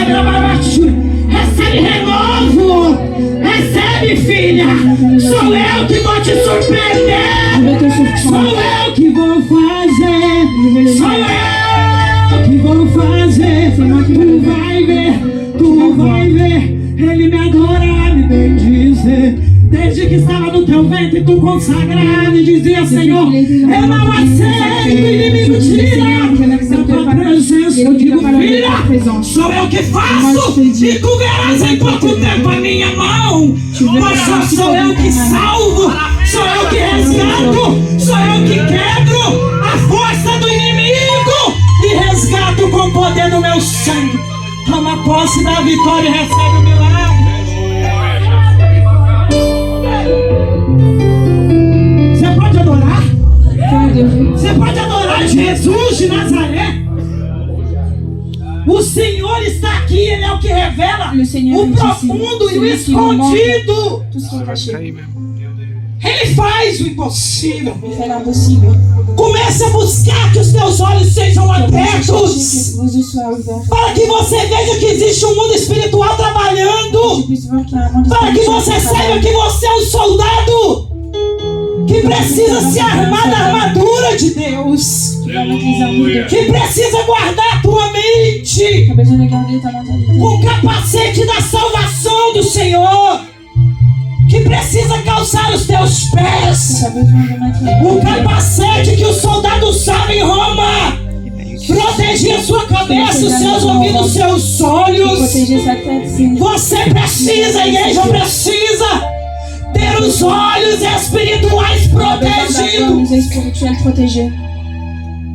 arabarachuri. Recebe renovo, recebe, filha. Sou eu que vou te surpreender. Sou eu que vou fazer. Sou eu que vou fazer. Tu vai ver. Ele me adora, me bendizer. Desde que estava no teu ventre, tu consagrado e dizia, Senhor, eu não aceito, o inimigo tira da tua presença. Eu digo, filha, sou eu que faço e tu verás em pouco tempo a minha mão. Mas só sou eu que salvo, sou eu que resgato, sou eu que quebro a força do inimigo e resgato com o poder do meu sangue. Toma posse da vitória e recebe o milagre. Você pode adorar? Você pode adorar Jesus de Nazaré? O Senhor está aqui, Ele é o que revela Le Seigneur o est ici. profundo e o Celui qui nous montre escondido. tout ce qui est caché. Ele faz o impossível. Il fait l'impossible. Comece a buscar que os teus olhos sejam Cherchez abertos, que vos yeux soient ouverts. para que você veja que existe um mundo espiritual Que tu trabalhando, puisses voir qu'il y a un monde para que spirituel você qui saiba travaille. que você é um soldado que precisa se armar da armadura de Deus, Tu vas mettre les armes de Dieu. que precisa guardar a tua mente Tu as besoin de garder ta mentalité. com o capacete da salvação do Senhor, que precisa calçar os teus Tu pés, as besoin de mettre o capacete que o soldado usava em Roma, proteger a sua cabeça, os seus ouvidos, os seus olhos. protéger sa tête. C'est Você precisa, a igreja precisa ter os olhos espirituais protegidos. les yeux spirituels protégés.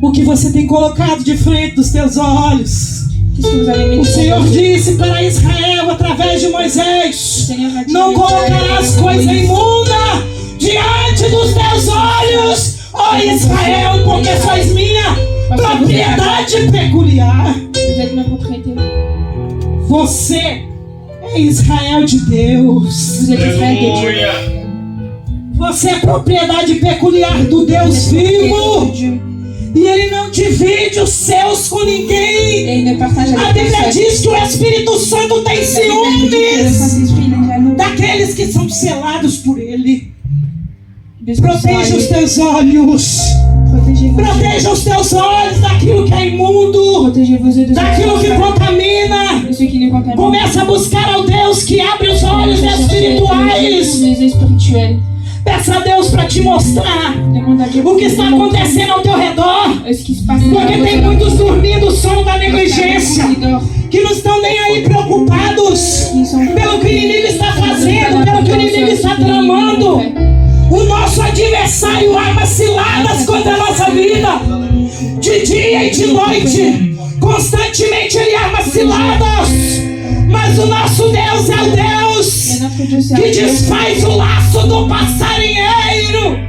O que você tem colocado de frente dos teus olhos? Qu'est-ce que vous avez mis O devant Senhor vos yeux? disse para Israel através de Le Moisés: Seigneur a dit não colocarás coisa imunda diante dos teus olhos, ó Israel, porque sois minha propriedade peculiar. Vous êtes ma propriété. Você é Israel de Deus. Vous êtes Israël de Dieu. Aleluia. Você é propriedade peculiar do Deus Vous êtes propriété de vivo. Dieu. E Ele não divide os seus com ninguém. Et il ne partage A avec Bíblia personne. diz que o Espírito Santo tem La Bible dit que le ciúmes Saint-Esprit il est jaloux. daqueles que são selados por Ele. De ce qui sont Proteja os alliés. teus olhos. Protège Protégez vos yeux. Proteja os teus olhos daquilo que é imundo, Protégez vos yeux de daquilo que ceux contamina. de ceux qui nous contaminent. Começa a buscar ao Deus que abre os olhos espirituais. Les yeux spirituels. Peça a Deus para te mostrar Demande à Dieu o que está de montrer acontecendo ao teu redor. ce qui se passe Porque tem muitos dormindo o sono da negligência, qui dort, que não estão nem aí preocupados qui sont pelo que o inimigo está fazendo, pelo que o inimigo está tramando. O nosso adversário arma ciladas contra a nossa vida, de dia e de noite. Constantemente ele arma ciladas. Mas o nosso Deus é o Deus que desfaz o laço do passarinheiro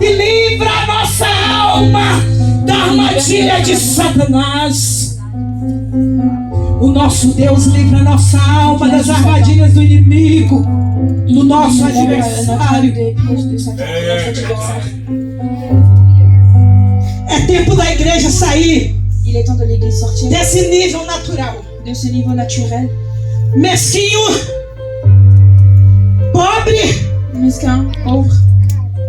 e livra a nossa alma da armadilha de Satanás. O nosso Deus livra a nossa alma das armadilhas do inimigo, do nosso adversário. É tempo da igreja sair Il est temps de l'église sortir desse nível natural, de ce niveau naturel, mesquinho, pobre, mesquin, pauvre.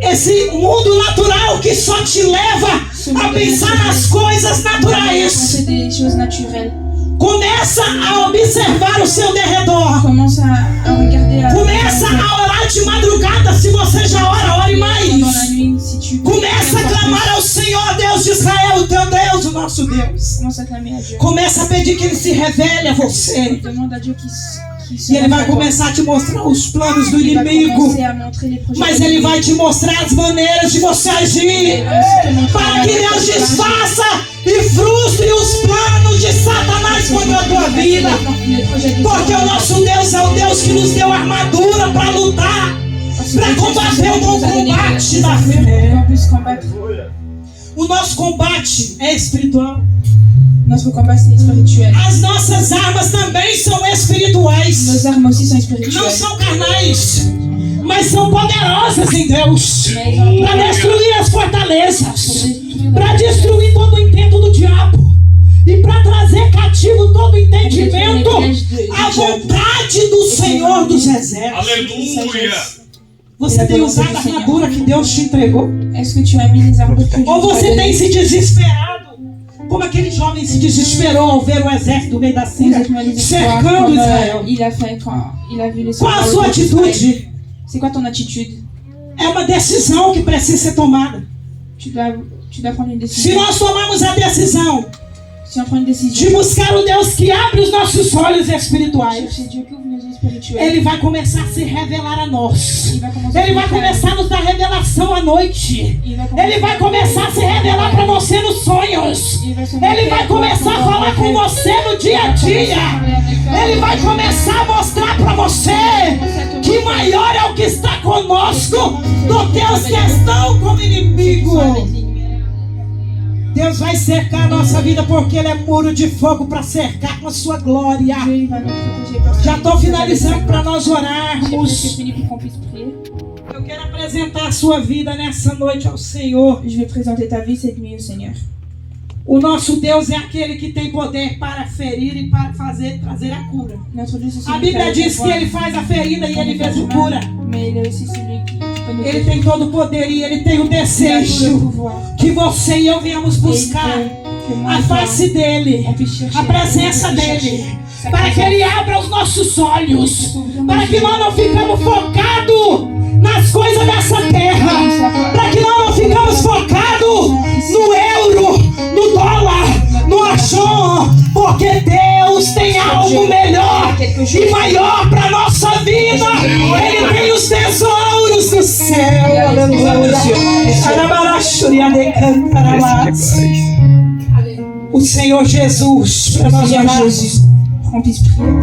esse mundo natural que só te leva a pensar nas coisas naturais. C'est des choses naturelles. Começa a observar o seu derredor. Commence à regarder Começa a orar de madrugada. Se você já ora, ore dans la mais. nuit si tu Começa a clamar ao Senhor, Deus de Israel, o teu Deus, o nosso Deus. Commence à clamer à Dieu. Começa a pedir que Ele se revele a você. Demande à Dieu qui se E Ele vai révèle à toi. começar a te mostrar os planos do Il va inimigo. commencer à montrer les projets Mas de Ele l'ennemi. vai te mostrar as maneiras de você agir. Para que Deus desfaça e frustre os planos de Satanás contra a tua vida. Porque o nosso Deus é o Deus que nos deu armadura para lutar, para combater o bom combate da fé. O nosso combate é espiritual. Notre combat c'est spirituel. As nossas armas também são espirituais. Nos armes aussi sont Não spirituelles. são carnais, mas são poderosas em Deus para destruir as fortalezas, para destruir todo o intento do diabo e para trazer cativo todo o entendimento à vontade do Senhor dos Exércitos. Aleluia! Você tem usado a armadura que Deus te entregou? Est-ce que tu as mis les armes que Dieu Ou t'a você tem données? se desesperado? Como aquele jovem se desesperou ao ver o exército do rei da Vous Síria êtes mal cercando comme Israel. il a fait quand il a vu les Qual a soldats sua autour d'Israël. atitude? C'est quoi ton attitude? É uma decisão que precisa ser tomada. Tu dois prendre une Se décision. nós tomarmos a decisão Si on prend une décision, de buscar o Deus que abre os nossos olhos espirituais, chercher Dieu qui ouvre nos yeux spirituels. Ele vai começar a se revelar a nós. Il va commencer à Ele vai nous faire- começar a nos dar revelação à noite. Il va commencer Ele vai começar a se revelar para você nos sonhos. Il va se Ele montrer vai à toi começar a pendant falar le com rêve. você no dia a dia. Ele vai começar a mostrar para você que maior é o que está conosco do que os que estão como inimigo. Deus vai cercar a nossa vida porque Ele é muro de fogo para cercar com a sua glória. Dieu il va nous protéger parce Já que estou finalizando para nós J'ai presque orarmos. fini pour qu'on puisse prier. Eu quero apresentar a sua vida nessa noite ao Senhor. Je vais présenter ta vie cette nuit au Seigneur. O nosso Deus é aquele que tem poder para ferir e para trazer a cura. Notre Dieu, c'est A celui qui Bíblia a diz le que Ele pouvoir. faz a ferida e Ele fez o cura. Mais il est aussi celui qui peut nous Ele guérir. tem todo o poder e Ele tem o Il a tout le desejo pouvoir. que você e eu venhamos Et il buscar veut que moi a et toi, face dele, on puisse chercher, a presença on puisse dele, chercher sa para que présence. Ele abra os nossos olhos, para que nós não ficamos focados nas coisas dessa terra, para que nós não ficamos focados no euro, no dólar, no achon, porque Deus tem algo melhor e maior para nossa vida. Ele tem os tesouros do céu. Aleluia. O Senhor Jesus, para nós Seigneur orarmos, Jésus, qu'on puisse prier.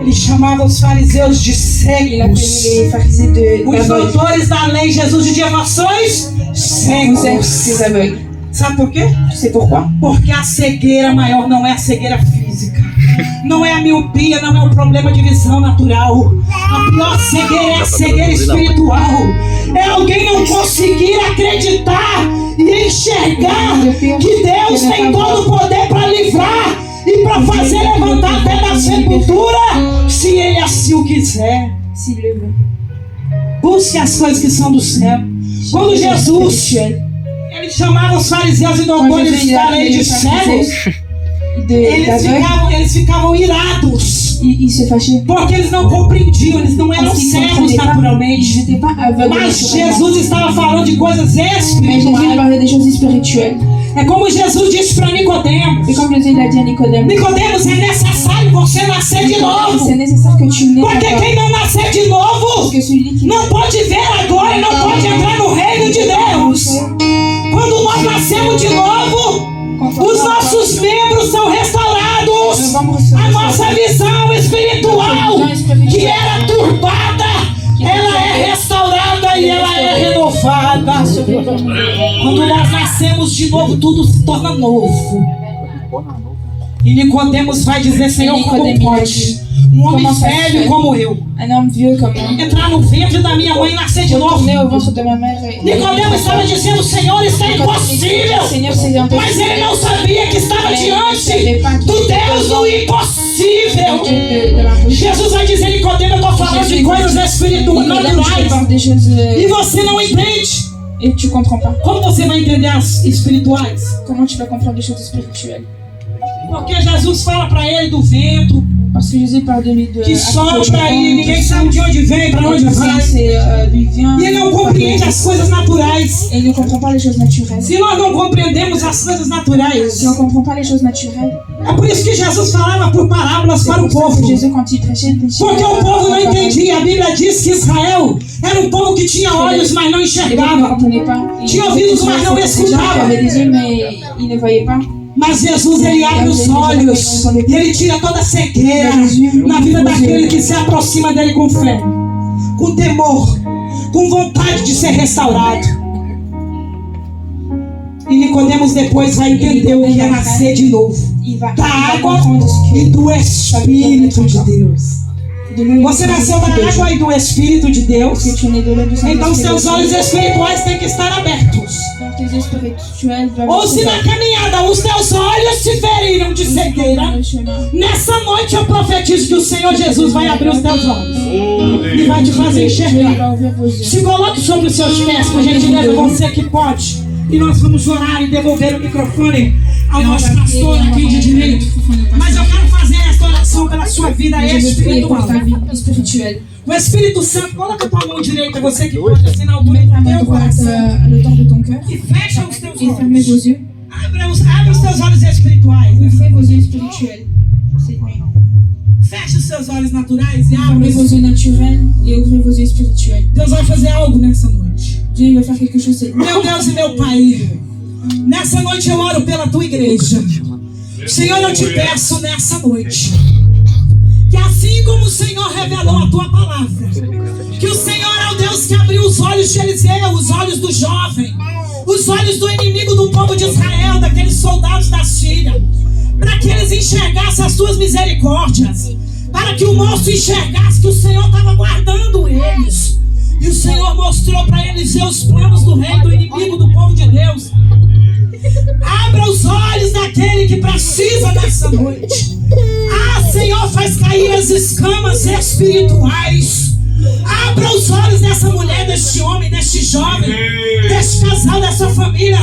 ele chamava os fariseus de Il a appelé cegos. les pharisiens de Os d'aveugles. doutores da lei, Jesus dizia: nós sois Vous êtes cegos. des aveugles. Sabe por quê? Tu sais pourquoi? Porque a cegueira maior não é a cegueira física, não é a miopia, não é um problema de visão natural. A pior cegueira é a cegueira espiritual. É alguém não conseguir acreditar e enxergar que Deus tem todo o poder para livrar e para fazer levantar até da sepultura, se Ele assim o quiser. S'il le veut. Busque as coisas que são do céu. Quando Jesus Ele chamava os fariseus e doutores de lei de cegos. Eles ficavam irados. Ils se fâchaient. Porque eles não compreendiam, eles não eram cegos naturalmente. Mas Jesus estava falando de coisas Mais Jésus espirituais. parlait des choses spirituelles. É como Jesus disse para Nicodemos: Et comme Jésus il a dit à Nicodème, Nicodemos, é necessário você nascer de novo. c'est nécessaire que tu naisses Porque encore. quem não nascer de novo Parce que celui qui não pode ver agora e não pode entrar no reino de Deus. Quando nós nascemos de novo, os nossos membros são restaurados. A nossa visão espiritual, que era turbada, ela é restaurada e ela é renovada. Quando nós nascemos de novo, tudo se torna novo. E Nicodemos vai dizer: Senhor, como pode um homem velho como eu un homme vieux comme moi entrar no ventre da minha mãe e nascer de novo? retourner au ventre de ma mère et Nicodemos estava dizendo: Senhor, isso é impossível. Seigneur, c'est Mas impossible. ele não sabia que estava diante do Deus do impossível. Jesus vai dizer: Nicodemos, eu estou falando de coisas espirituais, Nicodème, je te naturais, parle des choses e você não entende. et tu comprends pas. Como você vai entender as espirituais? Comment tu vas comprendre les choses spirituelles? Porque Jesus fala para ele do vento Parce que Jésus parle de lui de que sopra e ninguém sabe de onde vem, para onde vai. c'est lui vient. E ele não compreende as coisas naturais. Et il ne comprend pas les choses naturelles. Se nós não compreendemos as coisas naturais, Si on ne comprend pas les choses naturelles, é por isso que Jesus falava por parábolas c'est para o pour ça que povo. Jésus, quand il prêchait, il prêchait. Porque o povo não entendia. A Bíblia diz que Israel era um povo que tinha olhos, mas não Les gens ne enxergava. comprenaient pas. Tinha ouvidos, mas não Des gens qui escutava. avaient des yeux, mais ils ne voyaient pas. Mas Jesus, ele abre os olhos e ele tira toda a cegueira na vida daquele que se aproxima dele com fé, com temor, com vontade de ser restaurado. E Nicodemos depois vai entender o que é nascer de novo, Il va da água comprendre ce e do Espírito de Deus. que de l'eau. Você nasceu da água e do Espírito de Deus. Que tu es né de l'eau du Saint-Esprit. Então seus olhos espirituais têm que estar abertos. Donc tes yeux spirituels doivent Ou se na caminhada os teus olhos se feriram de dans cegueira, le chemin. nessa noite eu profetizo que o Senhor Jesus vai abrir os teus olhos Oh, e Deus. vai te fazer Dieu il enxergar. va ouvir vos yeux. Se coloque sobre os seus pés, por gentileza, você que pode. E nós vamos orar e devolver o microfone ao nosso pastor aqui de direito. Mas eu quero fazer esta oração pela sua vida Je veux prier pour espiritual. ta vie spirituelle. O Espírito Santo, coloca a tua mão direita, você que pode, assim na altura Mets ta do main teu droite coração. à l'auteur de ton cœur E fecha os teus et fermez olhos. vos yeux. Abre os teus olhos espirituais. Ouvrez vos yeux spirituels cette nuit. Fecha os seus olhos naturais e abre. Fermez vos yeux naturels et ouvrez vos yeux spirituels. Deus vai fazer algo nessa noite. Dieu il va faire quelque chose cette nuit. Meu Deus e meu Pai, nessa noite eu oro pela tua igreja. Senhor, eu te peço nessa noite que assim como o Senhor revelou a tua palavra, que o Senhor é o Deus que abriu os olhos de Eliseu, os olhos do jovem, os olhos do inimigo do povo de Israel, daqueles soldados da Síria, para que eles enxergassem as tuas misericórdias, para que o moço enxergasse que o Senhor estava guardando eles. E o Senhor mostrou para Eliseu os planos do rei, do inimigo do povo de Deus. Abra os olhos daquele que precisa nessa noite. Ah, Senhor, faz cair as escamas espirituais. Abra os olhos dessa mulher, deste homem, deste jovem, deste casal, dessa família.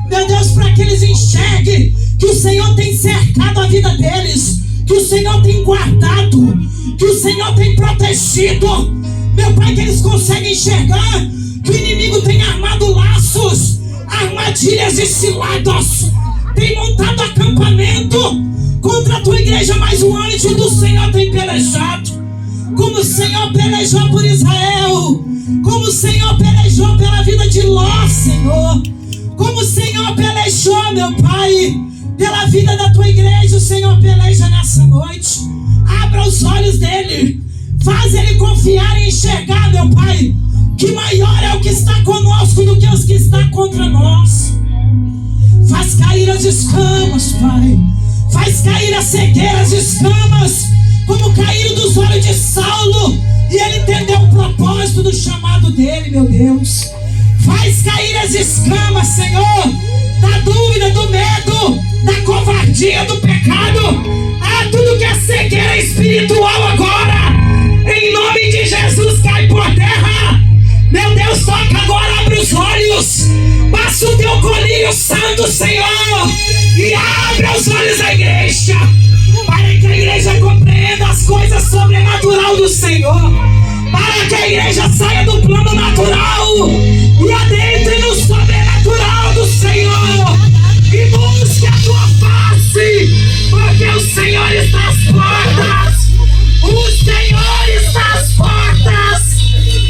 Meu Deus, para que eles enxerguem que o Senhor tem cercado a vida deles, que o Senhor tem guardado, que o Senhor tem protegido. Meu Pai, que eles conseguem enxergar que o inimigo tem armado laços, armadilhas e ciladas, tem montado acampamento contra a tua igreja, mas o anjo do Senhor tem pelejado, como o Senhor pelejou por Israel, como o Senhor pelejou pela vida de Ló, Senhor, como o Senhor pelejou, meu Pai, pela vida da tua igreja. O Senhor peleja nessa noite. Abra os olhos dele, faz ele confiar e enxergar, meu Pai, que maior é o que está conosco do que os que está contra nós. Faz cair as escamas, Pai. Faz cair as cegueiras de escamas, como caíram dos olhos de Saulo, e ele entendeu o propósito do chamado dele, meu Deus. Faz cair as escamas, Senhor, da dúvida, do medo, da covardia, do pecado. Ah, tudo que é cegueira espiritual agora, em nome de Jesus, cai por terra. Meu Deus, toca agora, abre os olhos, passa o teu colinho Senhor e abra os olhos da igreja, para que a igreja compreenda as coisas sobrenaturais do Senhor, para que a igreja saia do plano natural e adentre no sobrenatural do Senhor e busque a tua face, porque o Senhor está às portas. O Senhor está às portas.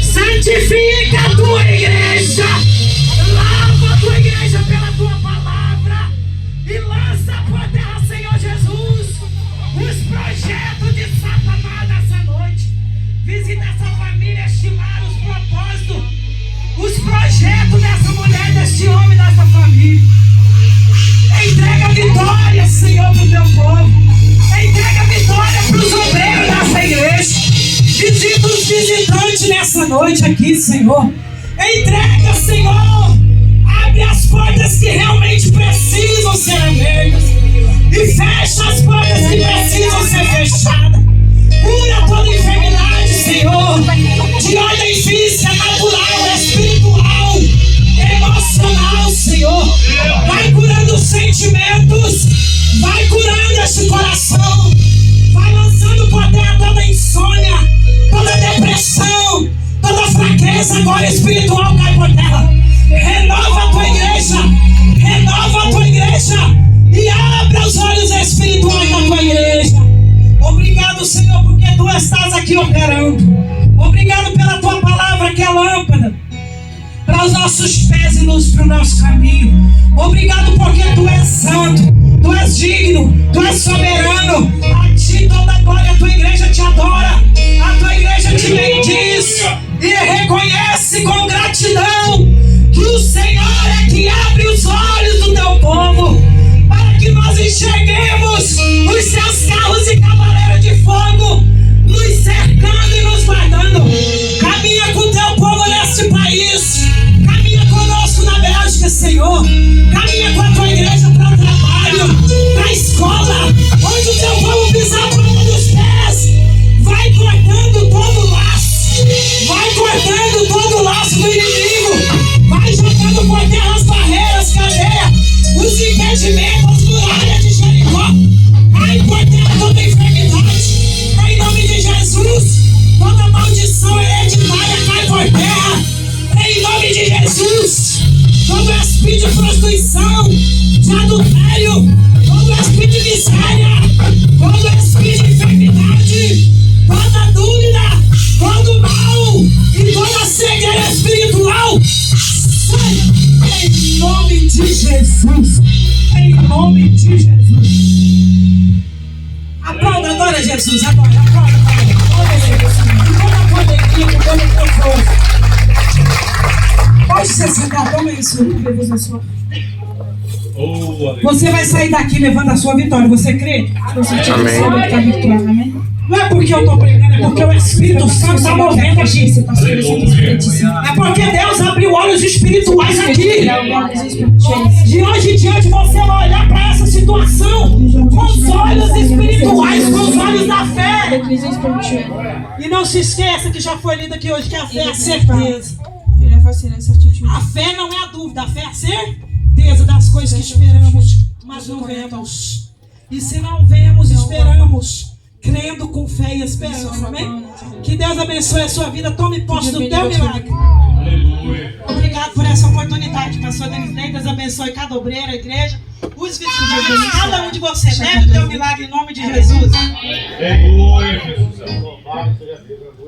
Santifica a tua igreja, lava a tua igreja pela tua palavra e lança por terra, Senhor Jesus, os projetos de Satanás nessa noite. Visita essa família, estimar os propósitos, os projetos dessa mulher, deste homem, dessa família. Entrega a vitória, Senhor, para o teu povo. Entrega a vitória para os obreiros dessa igreja. Visita os visitantes nessa noite aqui, Senhor. Entrega, Senhor. Abre as portas que realmente precisam ser abertas e fecha as portas que precisam ser fechadas. Cura toda enfermidade, Senhor, de ordem física, natural, espiritual, emocional, Senhor. Vai curando os sentimentos, vai curando este coração, vai lançando por terra toda insônia, toda depressão, toda fraqueza agora espiritual cai por terra. Renova a tua igreja, renova a tua igreja e abra os olhos espirituais da tua igreja. Obrigado, Senhor, porque tu estás aqui operando. Obrigado pela tua palavra que é lâmpada para os nossos pés e luz para o nosso caminho. Obrigado porque tu és santo, tu és digno, tu és soberano. A ti toda a glória, a tua igreja te adora, a tua igreja te bendiz e reconhece com gratidão que o Senhor é que abre os olhos do teu povo, para que nós enxerguemos os seus carros e cavaleiros de fogo nos cercando e nos guardando. Caminha com o teu povo nesse país, caminha conosco na Bélgica, Senhor. Caminha com a tua igreja para o trabalho, para a escola, onde o teu povo pisar a planta dos pés. Vai cortando todo o laço, vai cortando todo o laço do inimigo, vai jogando por terra as barreiras, cadeias, os impedimentos, as muralhas de Jericó. Cai por terra toda enfermidade, em nome de Jesus. Toda maldição hereditária cai por terra, em nome de Jesus. Todo espírito de prostituição, de adultério, todo espírito de miséria, todo espírito de enfermidade, toda dúvida, todo mal e toda cegueira espiritual, sai em nome de Jesus. Em nome de Jesus. Aplauda agora, Jesus. Agora, aplauda. Toda a pandemia, com todo o conforto. Pode ser sentado, toma isso, bebês na sua. Você vai sair daqui levando a sua vitória. Você crê? Amém. Não é porque eu estou pregando, é porque o Espírito Santo está movendo aqui. É porque Deus abriu olhos espirituais aqui. De hoje em diante você vai olhar para essa situação com os olhos espirituais, com os olhos da fé. E não se esqueça que já foi lido aqui hoje que a fé é a certeza. A fé não é a dúvida, a fé é a certeza das coisas que esperamos, mas não vemos. E se não vemos, esperamos, crendo com fé e esperança, amém? Que Deus abençoe a sua vida, tome posse do teu milagre. Obrigado por essa oportunidade, pastor Denis. Deus abençoe cada obreiro, a igreja, os visitantes, cada um de vocês. Leve o teu milagre em nome de Jesus. Aleluia, Jesus.